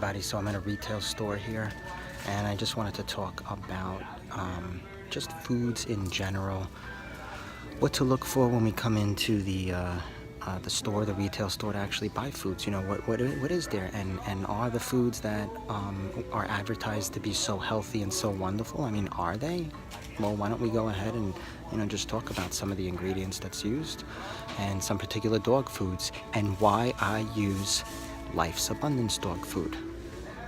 everybody. So I'm at a retail store here, and I just wanted to talk about just foods in general, what to look for when we come into the store, the retail store, to actually buy foods. You know, what is there, and are the foods that are advertised to be so healthy and so wonderful? I mean, are they? Well, why don't we go ahead and just talk about some of the ingredients that's used and some particular dog foods and why I use Life's Abundance dog food.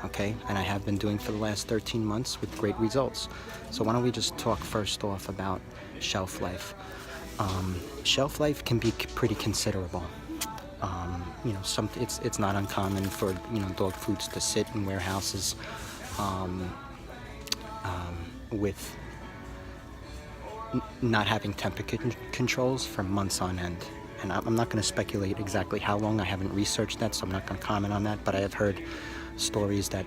Okay, and I have been doing for the last 13 months with great results. So why don't we just talk first off about shelf life. Shelf life can be pretty considerable. It's not uncommon for dog foods to sit in warehouses with not having temperature controls for months on end. And I'm not going to speculate exactly how long. I haven't researched that, so I'm not going to comment on that. But I have heard stories that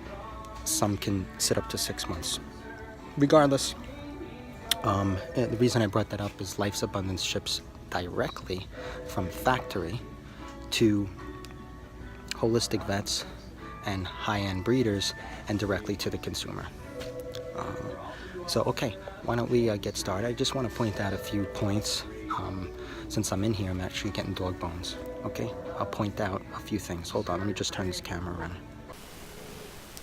some can sit up to 6 months. Regardless, the reason I brought that up is Life's Abundance ships directly from factory to holistic vets and high-end breeders and directly to the consumer. Okay, why don't we get started? I just want to point out a few points. Since I'm in here, I'm actually getting dog bones. Okay, I'll point out a few things. Hold on, let me just turn this camera around.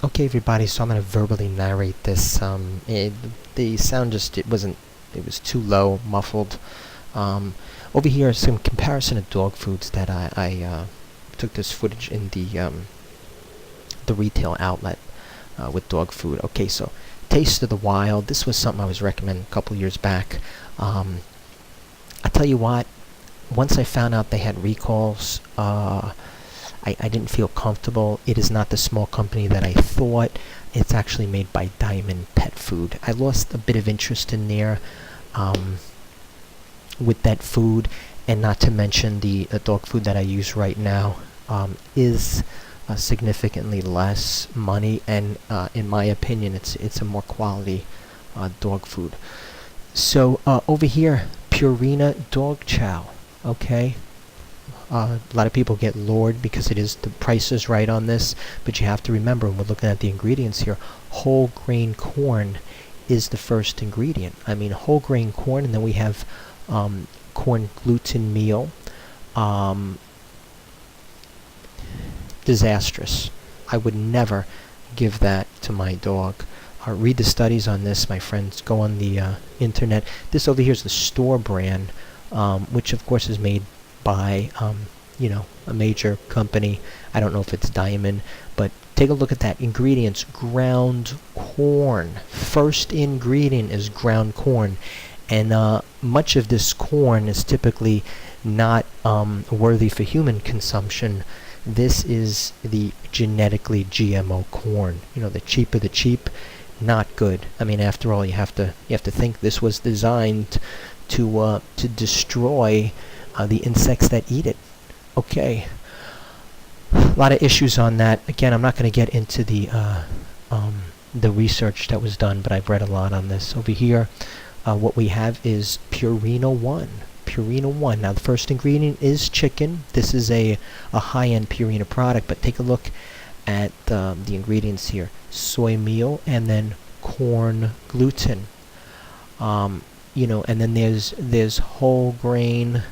Okay, everybody, so I'm going to verbally narrate this. The sound it was too low, muffled. Over here is some comparison of dog foods that I took this footage in the retail outlet with dog food. Okay, so Taste of the Wild. This was something I was recommending a couple years back. I tell you what, once I found out they had recalls, I didn't feel comfortable. It is not the small company that I thought. It's actually made by Diamond Pet Food. I lost a bit of interest in there with that food, and not to mention the dog food that I use right now is significantly less money, and in my opinion, it's a more quality dog food. So over here, Purina Dog Chow. Okay. A lot of people get lured because the price is right on this, but you have to remember when we're looking at the ingredients here, whole grain corn is the first ingredient. I mean, whole grain corn, and then we have corn gluten meal. Disastrous. I would never give that to my dog. Read the studies on this, my friends. Go on the internet. This over here is the store brand, which of course is made by a major company. I don't know if it's Diamond, but take a look at that. Ingredients: ground corn. First ingredient is ground corn, and much of this corn is typically not worthy for human consumption. This is the genetically GMO corn. The cheaper the cheap, not good. I mean, after all, you have to think this was designed to destroy the insects that eat it. Okay, a lot of issues on that. Again, I'm not going to get into the research that was done, but I've read a lot on this. Over here, what we have is Purina 1. Purina 1. Now, the first ingredient is chicken. This is a high-end Purina product, but take a look at the ingredients here. Soy meal, and then corn gluten. And then there's whole grain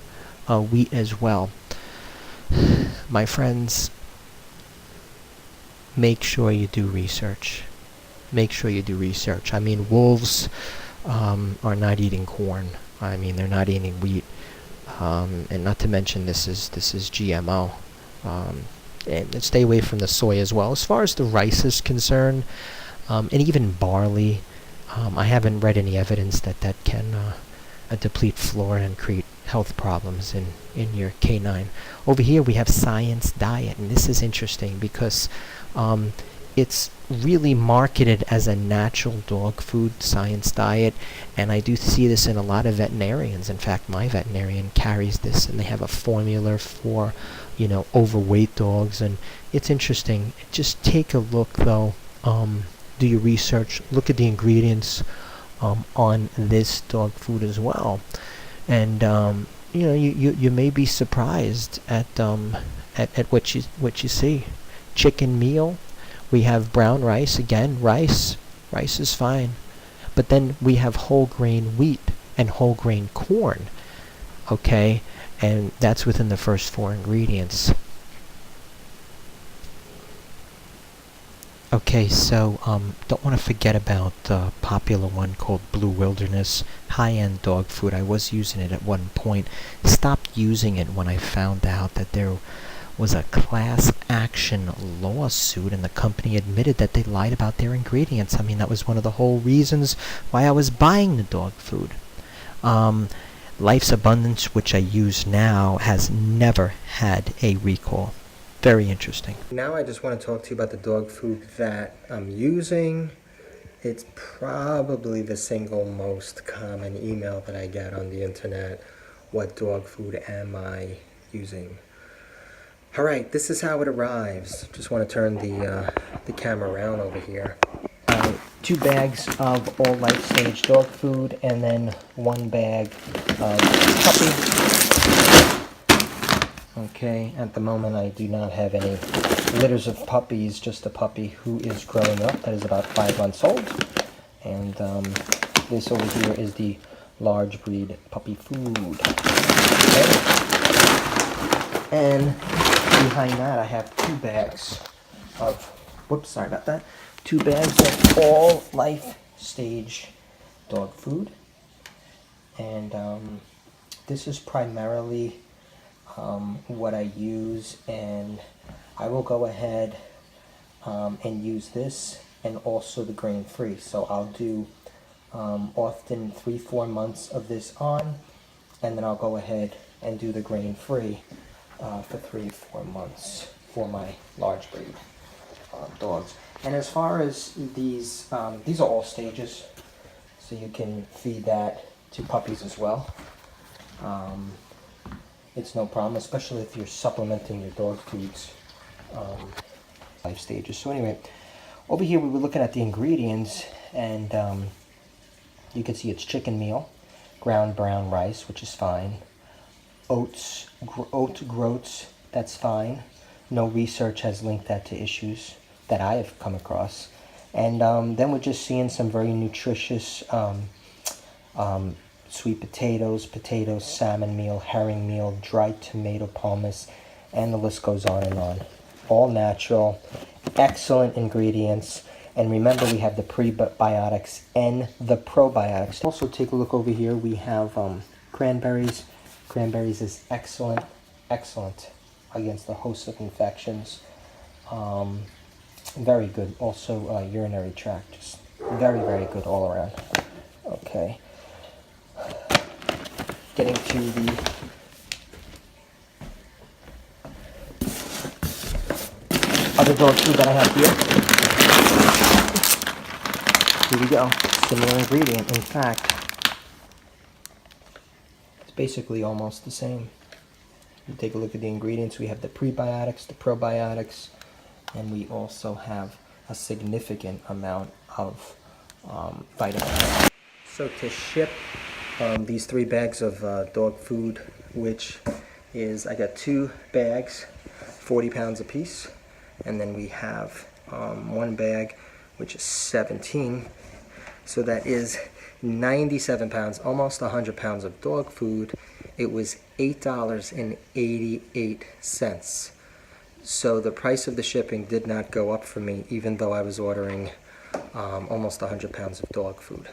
wheat as well. My friends, make sure you do research. Make sure you do research. I mean, wolves are not eating corn. I mean, they're not eating wheat, and not to mention this is GMO. And stay away from the soy as well. As far as the rice is concerned, and even barley, I haven't read any evidence that can deplete flora and create health problems in your canine. Over here we have Science Diet, and this is interesting because it's really marketed as a natural dog food, Science Diet, and I do see this in a lot of veterinarians. In fact, my veterinarian carries this, and they have a formula for overweight dogs, and it's interesting. Just take a look though, do your research, look at the ingredients on this dog food as well, and you may be surprised at what you see. Chicken meal, We have brown rice. Again, rice is fine. But then we have whole grain wheat and whole grain corn. Okay, and that's within the first 4 ingredients. Okay, so don't want to forget about the popular one called Blue Wilderness, high-end dog food. I was using it at one point. Stopped using it when I found out that there was a class action lawsuit and the company admitted that they lied about their ingredients. I mean, that was one of the whole reasons why I was buying the dog food. Life's Abundance, which I use now, has never had a recall. Very interesting. Now I just want to talk to you about the dog food that I'm using. It's probably the single most common email that I get on the internet. What dog food am I using? All right, this is how it arrives. Just want to turn the camera around over here. 2 bags of all life stage dog food, and then 1 bag of puppy. Okay, at the moment I do not have any litters of puppies, just a puppy who is growing up, that is about 5 months old. And this over here is the large breed puppy food. Okay. And behind that I have 2 bags of, whoops, sorry about that, 2 bags of all life stage dog food. And this is primarily what I use, and I will go ahead and use this and also the grain free. So I'll do often 3-4 months of this on, and then I'll go ahead and do the grain free for 3-4 months for my large breed dogs. And as far as these are all stages, so you can feed that to puppies as well. It's no problem, especially if you're supplementing your dog foods life stages. So anyway, over here we were looking at the ingredients, and you can see it's chicken meal, ground brown rice, which is fine, oat groats, that's fine. No research has linked that to issues that I have come across. And then we're just seeing some very nutritious sweet potatoes, salmon meal, herring meal, dried tomato pomace, and the list goes on and on. All natural, excellent ingredients. And remember, we have the prebiotics and the probiotics. Also, take a look over here. We have cranberries. Cranberries is excellent against a host of infections. Very good. Also, urinary tract, just very, very good all around. Okay. Getting to the other dog food that I have here. Here we go. Similar ingredient. In fact, it's basically almost the same. You take a look at the ingredients. We have the prebiotics, the probiotics, and we also have a significant amount of vitamins. So to ship these 3 bags of dog food, which is, I got 2 bags, 40 pounds a piece, and then we have 1 bag, which is 17, so that is 97 pounds, almost 100 pounds of dog food. It was $8.88. So the price of the shipping did not go up for me, even though I was ordering almost 100 pounds of dog food.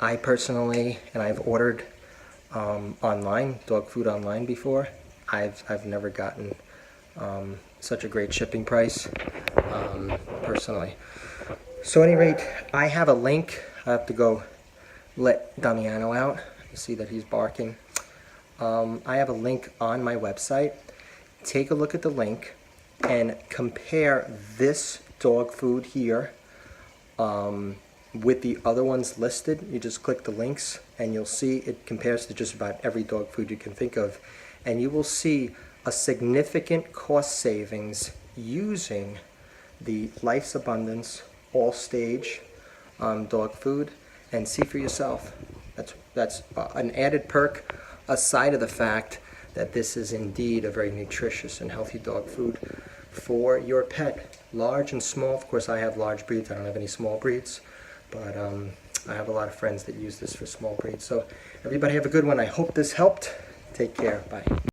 I personally, and I've ordered online, dog food online before. I've never gotten such a great shipping price personally. So at any rate, I have a link. I have to go let Damiano out. You see that he's barking. I have a link on my website. Take a look at the link and compare this dog food here with the other ones listed. You just click the links and you'll see it compares to just about every dog food you can think of, and you will see a significant cost savings using the Life's Abundance all stage dog food, and see for yourself. That's an added perk aside of the fact that this is indeed a very nutritious and healthy dog food for your pet. Large and small. Of course, I have large breeds. I don't have any small breeds, but I have a lot of friends that use this for small breeds. So everybody have a good one. I hope this helped. Take care. Bye.